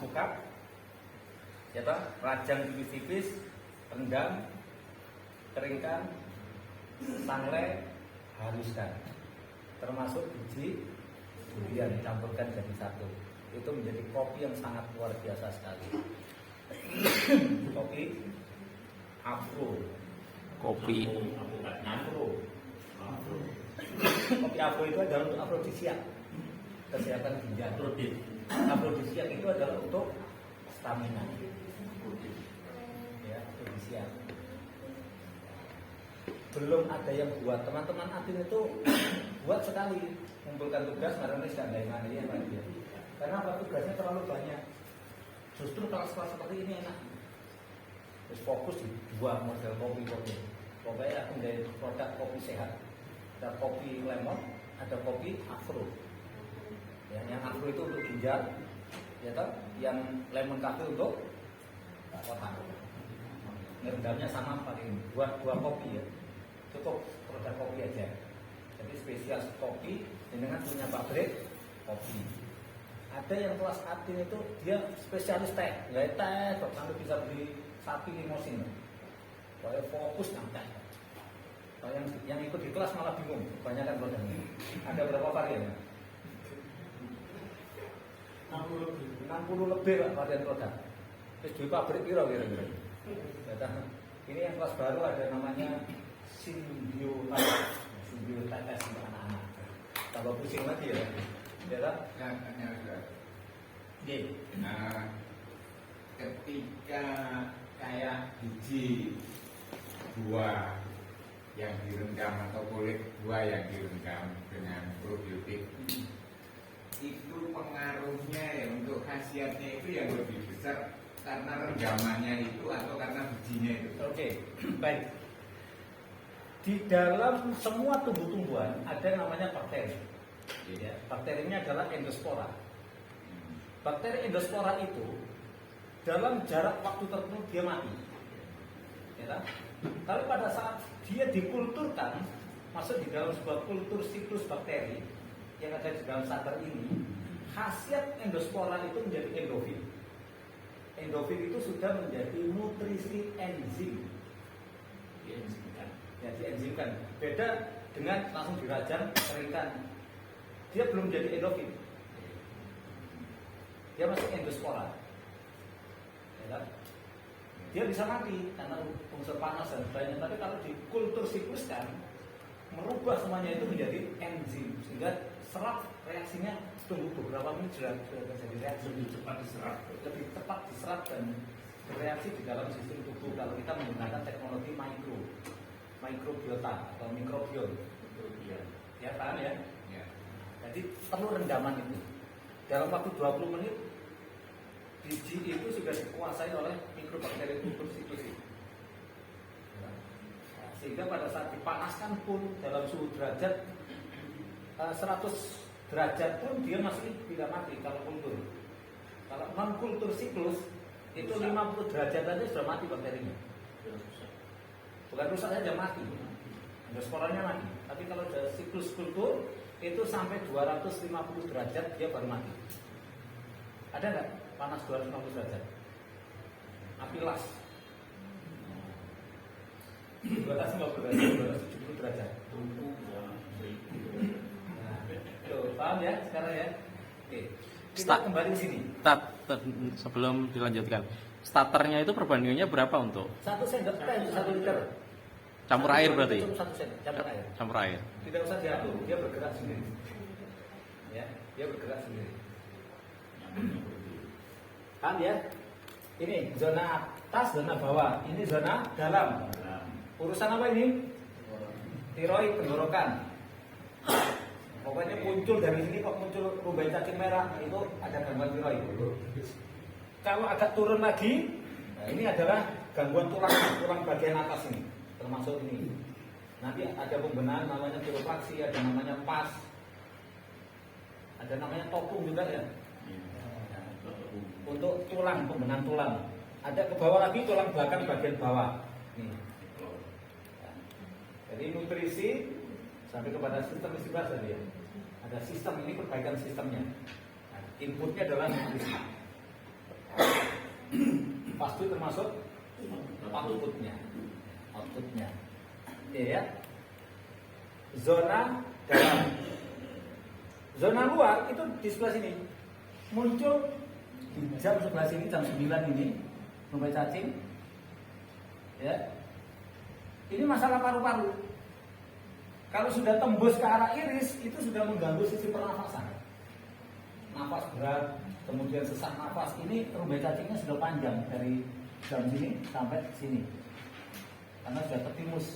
alpukat, ya toh, rajang tipis-tipis, rendam, keringkan, sangle, haluskan, termasuk biji durian dicampurkan jadi satu. Itu menjadi kopi yang sangat luar biasa sekali. Kopi afro. Kopi Afro. Kopi afro itu adalah untuk afrodisiak, kesehatan ginjal. Afrodisiak itu adalah untuk stamina. Ya, afrodisiak. Belum ada yang buat, teman-teman admin itu buat sekali mengumpulkan tugas karena ini sudah ada yang lain. Karena apa, tugasnya terlalu banyak. Justru kelas-kelas seperti ini enak. Terus fokus di dua model kopi. Pokoknya aku menjadi produk kopi sehat. Ada kopi lemon, ada kopi afro. Ya, yang afro itu untuk ginjal, ya toh? Yang lemon cafe untuk otak. Rendamnya sama pakai ini. Dua kopi ya. Cukup produk kopi aja. Jadi spesial kopi dengan punya pabrik kopi. Ada yang kelas admin itu dia spesialis teh, nggak teh, sampai bisa beli sapi limosin. Pokoknya fokus nang teh. Kalau yang ikut di kelas malah bingung, kebanyakan produknya. Ada berapa varian? 60 lebih lah varian produk. Terus di pabrik kira-kira. Ini yang kelas baru ada namanya Symbiotetes untuk anak-anak. Tambah pusing lagi ya. Nah, ketika kayak biji buah yang direndam atau kulit buah yang direndam dengan probiotik, itu pengaruhnya ya untuk khasiatnya itu yang lebih besar karena rendamannya itu atau karena bijinya itu. Oke, baik. Di dalam semua tumbuh-tumbuhan ada yang namanya bakteri. Ya, bakteri ini adalah endospora. Bakteri endospora itu dalam jarak waktu tertentu dia mati. Ya, tapi pada saat dia dikulturkan, masuk di dalam sebuah kultur siklus bakteri yang ada di dalam saker ini, khasiat endospora itu menjadi endofin. Endofin itu sudah menjadi nutrisi enzim. Dienzimkan. Ya, dienzimkan. Beda dengan langsung dirajang, keringkan. Dia belum jadi endofin. Dia masih endospora. Ya, dia bisa mati karena unsur panas dan sebagainya. Tapi kalau dikultur sikluskan, merubah semuanya itu menjadi enzim sehingga serap reaksinya tunggu beberapa menit sudah terjadi reaksi lebih cepat diserap dan bereaksi di dalam sistem tubuh kalau kita menggunakan teknologi mikrobiota atau mikrobiom. Ya, paham ya? Jadi perlu rendaman itu. Dalam waktu 20 menit biji itu sudah dikuasai oleh mikrobakteri kultur siklus itu. Sehingga pada saat dipanaskan pun dalam suhu derajat 100 derajat pun dia masih tidak mati kalau kultur. Kalau non kultur siklus itu 50 derajat saja sudah mati bakterinya. Bukan rusak saja mati. Endosporanya mati. Tapi kalau sudah siklus kultur itu sampai 250 derajat dia baru mati. Ada nggak panas 250 derajat? Api las. 250 derajat. Paham ya sekarang ya? Oke. Kita kembali ke sini. Sebelum dilanjutkan, starternya itu perbandingannya berapa untuk? 1 sendok teh untuk 1 liter. Campur air berarti? 1 sendok campur air. Campur air. Tidak usah diatur, dia bergerak sendiri. Ya, dia bergerak sendiri. Paham ya? Ini zona atas, zona bawah. Ini zona dalam. Urusan apa ini? Tiroid, tenggorokan. Pokoknya muncul dari sini kok muncul rumbai cacing merah, itu ada gangguan tiroid. Kalau agak turun lagi, nah ini adalah gangguan tulang bagian atas ini, termasuk ini. Nanti ada pembenahan namanya kiropraksi, ada namanya pas, ada namanya topung juga ya. Untuk tulang, pembenahan tulang. Ada ke bawah lagi tulang belakang bagian bawah. Nih. Jadi nutrisi sampai kepada sistem istilah tadi ya. Ada sistem ini perbaikan sistemnya. Nah, inputnya adalah nutrisi. masuk termasuk outputnya. Outputnya. Ya. Zona dalam. Zona luar itu di sebelah sini. Muncul di jam sebelah sini, jam 9 ini, rumbai cacing. Ya. Ini masalah paru-paru. Kalau sudah tembus ke arah iris, itu sudah mengganggu sisi pernafasan. Nafas berat, kemudian sesak nafas. Ini rumbai cacingnya sudah panjang dari jam sini sampai sini, karena sudah tertimus.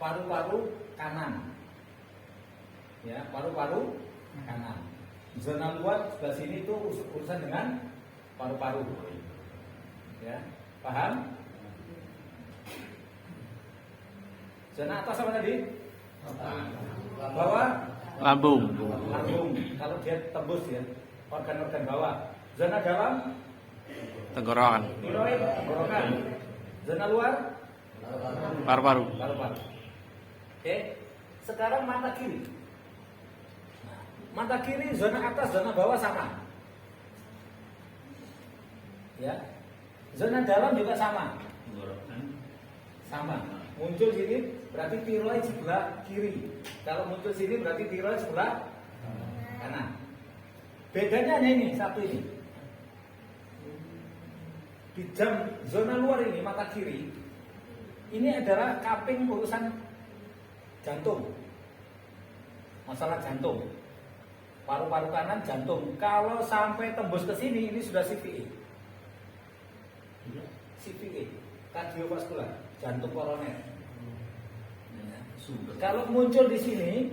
Paru-paru kanan, ya, paru-paru kanan. Zona luar sebelah sini itu urusan dengan paru-paru, ya, paham? Zona atas apa tadi? Bawah Lambung. lambung. Kalau dia tembus ya, organ-organ bawah. Zona dalam Tenggorokan. tiroid, tenggorokan. Zona luar Paru-paru. paru-paru. Oke. Sekarang mata kiri. Nah, mata kiri zona atas, zona bawah sama. Ya. Zona dalam juga sama. Sama. Muncul sini berarti tiroid sebelah kiri. Kalau muncul sini berarti tiroid sebelah kanan. Bedanya hanya ini, satu ini. Di jam zona luar ini, mata kiri, ini adalah kaping urusan jantung. Masalah jantung. Paru-paru kanan, jantung. Kalau sampai tembus ke sini, ini sudah CVA. CVA, kardiovaskular, jantung koroner. Kalau muncul di sini,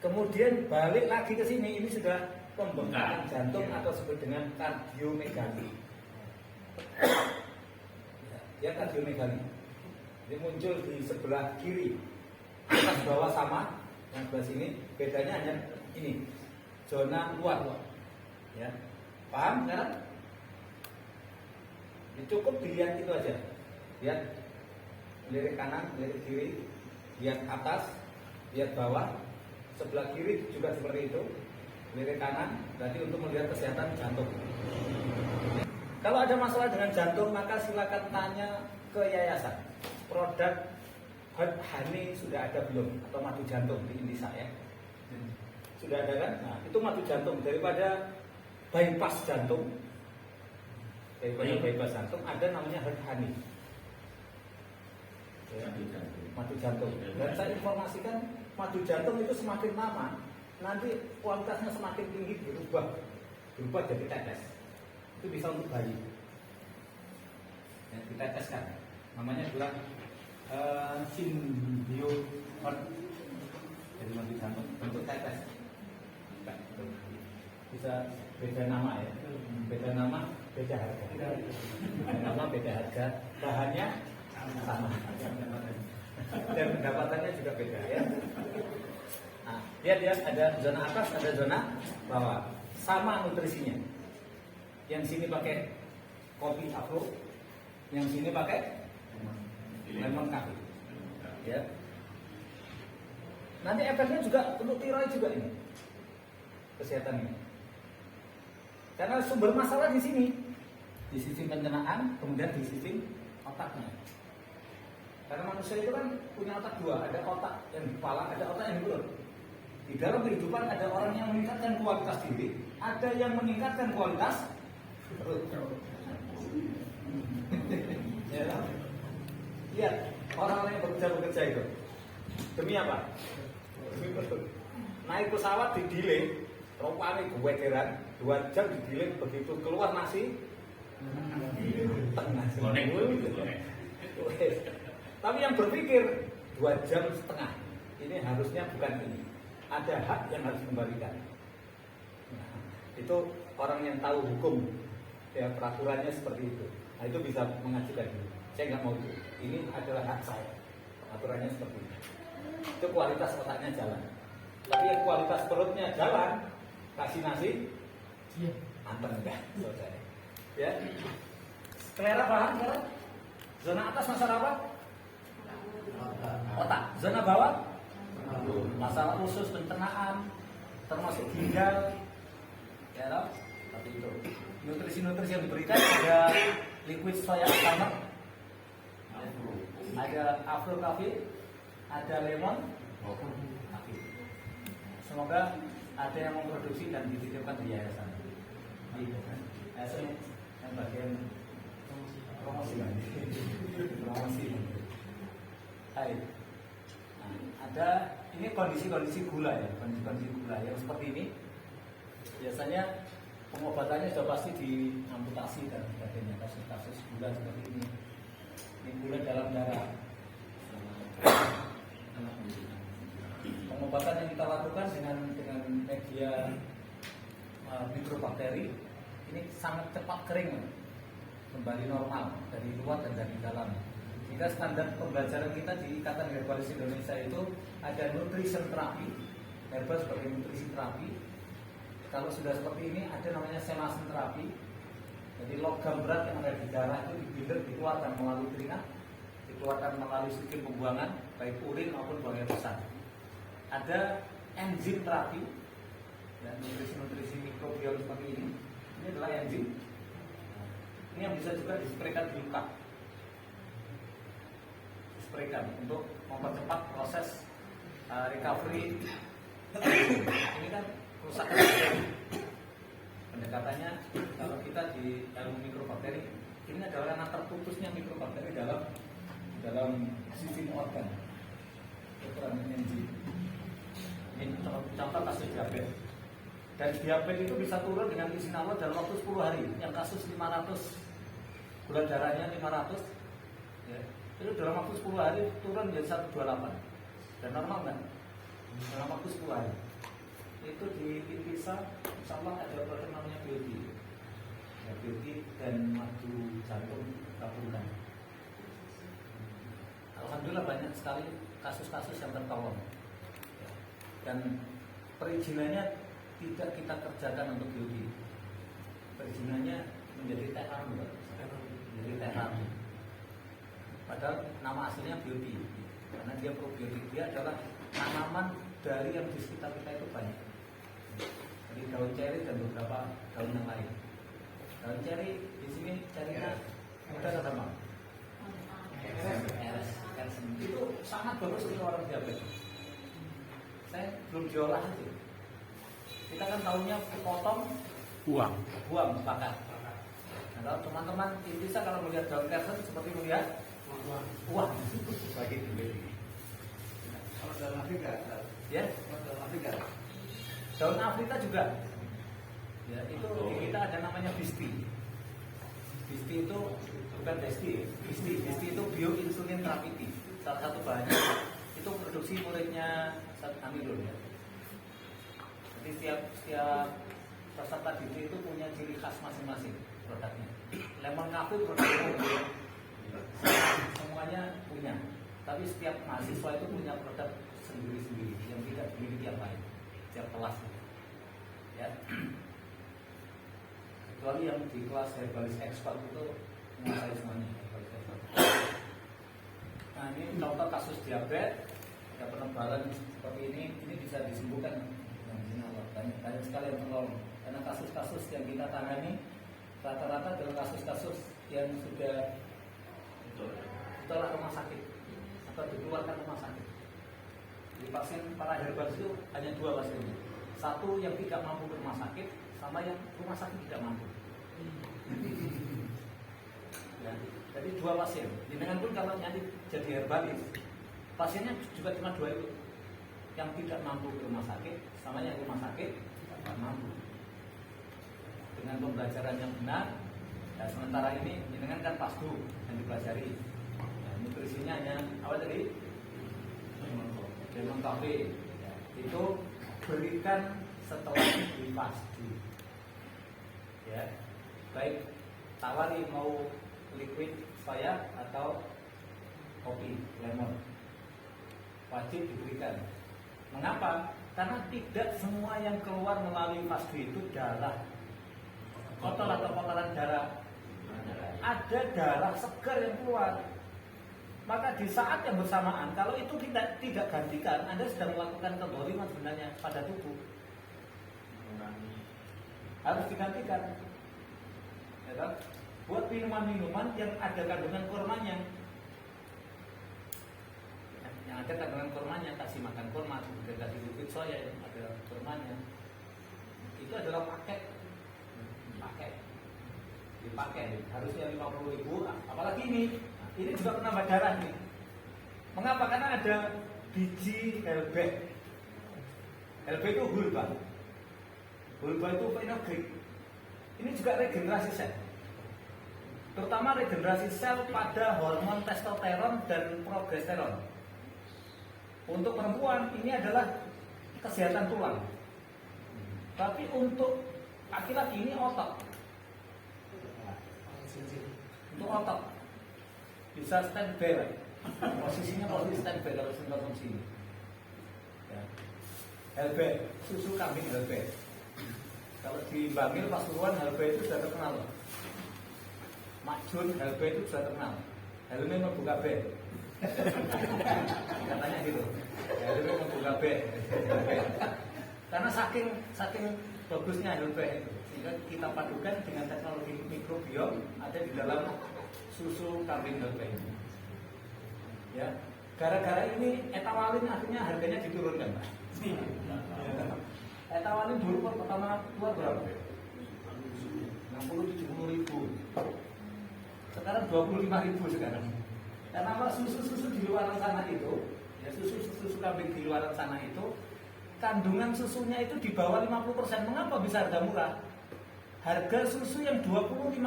kemudian balik lagi ke sini, ini sudah pembengkakan jantung atau disebut dengan kardiomegali. Ya, kardiomegali. Ini muncul di sebelah kiri, atas bawah sama, yang sebelah sini bedanya hanya ini, zona luar. Ya, paham sekarang? Ya, cukup dilihat itu aja. Lihat lirik kanan, lirik kiri, lihat atas, lihat bawah, sebelah kiri juga seperti itu. Lirik kanan berarti untuk melihat kesehatan jantung. Kalau ada masalah dengan jantung, maka silakan tanya ke yayasan. Produk Heart Honey sudah ada belum? Atau madu jantung di Indisa ya? Sudah ada kan? Nah, itu madu jantung. Daripada bypass jantung, ada namanya Heart Honey. Ya, madu jantung. Dan saya informasikan madu jantung itu semakin lama nanti kualitasnya semakin tinggi, berubah jadi tetes. Itu bisa untuk bayi. Ya, diteteskan. Namanya adalah Symbio Heart. Jadi madu jantung bentuk tetes. Bisa beda nama ya. Beda nama, beda harga. Beda nama, beda harga. Bahannya sama. Dan pendapatannya juga beda ya. Nah, lihat ya, ada zona atas, ada zona bawah. Sama nutrisinya. Yang sini pakai kopi afro, yang sini pakai lemon coffee. Ya. Nanti efeknya juga untuk tiroid juga ini. Kesehatan ini. Karena sumber masalah di sini. Di sistem pencernaan, kemudian di sistem otaknya. Karena manusia itu kan punya otak dua, ada otak yang di kepala, ada otak yang di perut. Di dalam kehidupan ada orang yang meningkatkan kualitas diri, ada yang meningkatkan kualitas perut. Ya, lihat orang-orang yang bekerja itu demi apa? Demi perut. Naik pesawat di delay, rupanya gewegeran 2 jam di delay, begitu keluar nasi tengah. Tapi yang berpikir 2,5 jam, ini harusnya bukan ini. Ada hak yang harus dikembalikan. Nah, itu orang yang tahu hukum, ya peraturannya seperti itu. Nah, itu bisa mengajukan ini. Saya nggak mau itu. Ini adalah hak saya. Peraturannya seperti itu. Itu kualitas otaknya jalan. Tapi yang kualitas perutnya jalan, kasih nasi, anteng enggak, selesai. Ya, selera paham sekarang? Zona atas masalah apa? Otak. Zona bawah masalah usus pencernaan, termasuk ginjal, ya toh? Seperti itu. Nutrisi-nutrisi yang diberikan ada liquid soya summer, ada afro cafe, ada lemon cafe. Semoga ada yang memproduksi dan dititipkan di yayasan. Yayasan yang bagian promosi. Hai. Nah, ada ini kondisi-kondisi gula ya, kondisi-kondisi gula yang seperti ini. Biasanya pengobatannya sudah pasti diamputasi dan sebagainya. Kasus-kasus gula seperti ini. Ini gula dalam darah. Pengobatan yang kita lakukan dengan media mikrobakteri ini sangat cepat kering, kembali normal dari luar dan dari dalam. Jika standar pembelajaran kita di Ikatan Herbalis Indonesia itu ada nutrition terapi, herbal sebagai nutrisi terapi. Kalau sudah seperti ini ada namanya semasen terapi. Jadi logam berat yang ada di darah itu dibinder, dikeluarkan melalui keringat, dikeluarkan melalui sistem pembuangan baik urin maupun buang air besar. Ada enzim terapi, dan nutrisi-nutrisi mikrobiom seperti ini. Ini adalah enzim. Ini yang bisa juga dispraykan di luka, dispraykan untuk mempercepat proses recovery. Ini kan kerusakan. Pendekatannya kalau kita di ilmu mikrobakteri, ini adalah karena terputusnya mikrobakteri dalam sistem organ. Kekurangan enzim. Ini contoh kasus diabetes. Dan diabetes itu bisa turun dengan izin Allah dalam waktu 10 hari. Yang kasus 500, gula darahnya 500, ya, itu dalam waktu 10 hari turun menjadi 128. Dan normal kan? Dalam waktu 10 hari. Itu di Intisa, insya Allah ada produk namanya Beauty. Ya, Beauty dan madu jantung gabungan. Alhamdulillah banyak sekali kasus-kasus yang tertolong. Dan perizinannya tidak kita kerjakan untuk beauty. Perizinannya menjadi THM, menjadi THM. Padahal nama aslinya beauty, karena dia probiotik. Dia adalah tanaman dari yang di sekitar kita itu banyak. Jadi daun ceri dan beberapa daun yang lain. Daun ceri di sini cerinya mudah sama. Itu sangat bagus untuk orang diabetes. Saya belum diolah aja. Kita kan tahunya potong, buang, bakar. Nah, kalau teman-teman bisa kalau melihat daun kersen seperti melihat uang bagi duit. Kalau daun Afrika, Ya, daun Afrika. daun Afrika juga. Ya, itu di kita ada namanya bisti. Bisti itu bukan besti, bisti itu bioinsulin therapeutic. Salah satu bahannya itu produksi muridnya Amilun ya. Jadi setiap peserta didik itu punya ciri khas masing-masing produknya. Lemon cafe produknya semuanya punya, tapi setiap mahasiswa itu punya produk sendiri-sendiri yang tidak dimiliki yang lain, setiap kelas ya. Kecuali yang di kelas herbalis expert itu menguasai semuanya. Nah, ini contoh kasus diabetes, ada penebalan seperti ini bisa disembuhkan. Banyak sekali yang tertolong. Karena kasus-kasus yang kita tangani rata-rata adalah kasus-kasus yang sudah ditolak rumah sakit atau dikeluarkan rumah sakit. Di pasien para herbalis itu hanya 2 pasiennya. Satu yang tidak mampu ke rumah sakit, sama yang rumah sakit tidak mampu. Ya, jadi 2 pasien. Dengan pun kalau nanti jadi herbalis, pasiennya juga cuma 2 itu, yang tidak mampu ke rumah sakit, sama yang rumah sakit tidak mampu. Dengan pembelajaran yang benar, ya sementara ini dengan kan pasdu yang dipelajari. Nah, nutrisinya hanya apa tadi? Lemon cafe. Ya, itu berikan setelah dipasdu. Ya, baik tawari mau liquid soya atau kopi lemon, wajib diberikan. Mengapa? Karena tidak semua yang keluar melalui pasdu itu darah kotor atau kotoran darah. Ada darah segar yang keluar. Maka di saat yang bersamaan, kalau itu kita tidak gantikan, Anda sedang melakukan kezaliman sebenarnya pada tubuh. harus digantikan. Ya kan? Buat minuman-minuman yang ada kandungan kurmanya, yang ada kandungan kurmanya, kasih makan kurma, kemudian kasih bibit soya yang ada kurmanya, itu adalah paket, dipakai, harusnya 50.000, apalagi ini juga penambah darah nih. Mengapa? Karena ada biji helbek. Helbek itu hulba itu fenogreek. Ini juga regenerasi sel, terutama regenerasi sel pada hormon testosteron dan progesteron. Untuk perempuan ini adalah kesehatan tulang, tapi untuk laki-laki ini otot. Untuk otot bisa standby, posisinya posisi standby kalau konsumsi. Ya. Helbek, susu kambing helbek. Kalau di Bangil Pasuruan helbek itu sudah terkenal. Makjun helbek itu sudah terkenal. Helme membuka bed. Katanya gitu. Helme membuka bed. Karena saking bagusnya helbek itu, sehingga kita padukan dengan teknologi mikrobiom ada di dalam susu kambing helbek. Ya, gara-gara ini etawalin akhirnya harganya diturunkan, Pak. Etawalin dulu pertama keluar berapa? 60-70 ribu. Sekarang 25 ribu sekarang. Karena apa? Susu di luar sana itu, ya susu kambing di luar sana itu, kandungan susunya itu di bawah 50%. Mengapa bisa harga murah? Harga susu yang 25.000,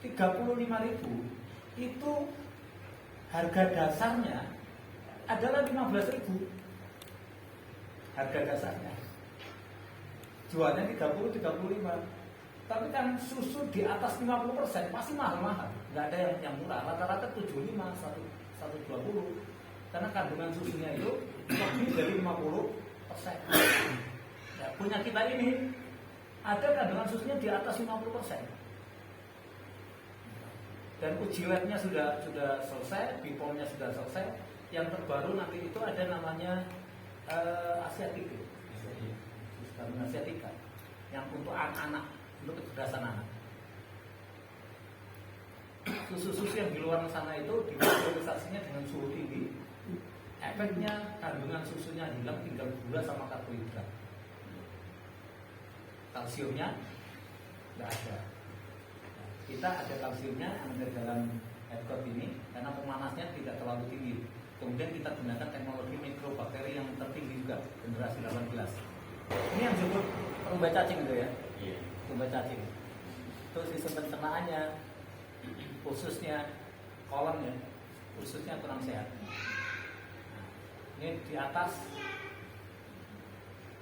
35.000 itu harga dasarnya adalah 15.000. Harga dasarnya. Jualnya 30-35. Tapi kan susu di atas 50% pasti mahal-mahal. Nggak ada yang murah. Rata-rata 75, 120. Karena kandungan susunya itu lebih dari 50%. Ya, punya kita ini ada kandungan susunya di atas 50%. Dan uji labnya sudah selesai, BPOM-nya sudah selesai. Yang terbaru nanti itu ada namanya Asiatic, sistem Asiatica, yang untuk anak-anak, untuk kecerdasan anak. Susu-susu yang di luar sana itu dipasteurisasinya dengan suhu tinggi. Efeknya kandungan susunya hilang, tinggal gula sama karbohidrat. Kalsiumnya tidak ada. Kita ada kalsiumnya ada dalam Edcot ini karena pemanasnya tidak terlalu tinggi. Kemudian kita gunakan teknologi mikrobakteri yang tertinggi juga, generasi 18. Ini yang disebut rumbai cacing itu ya. Iya. Rumbai cacing. Itu sistem pencernaannya, khususnya kolonnya, khususnya kurang sehat. Ini di atas,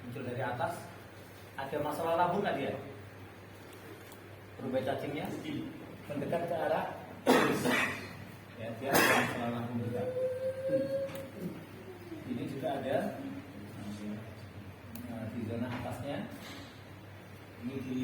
muncul dari atas, ada masalah lambung nggak dia? Rumbai cacingnya mendekat ke arah ya, dia ada masalah lambung juga. Ini juga ada di zona atasnya. Ini di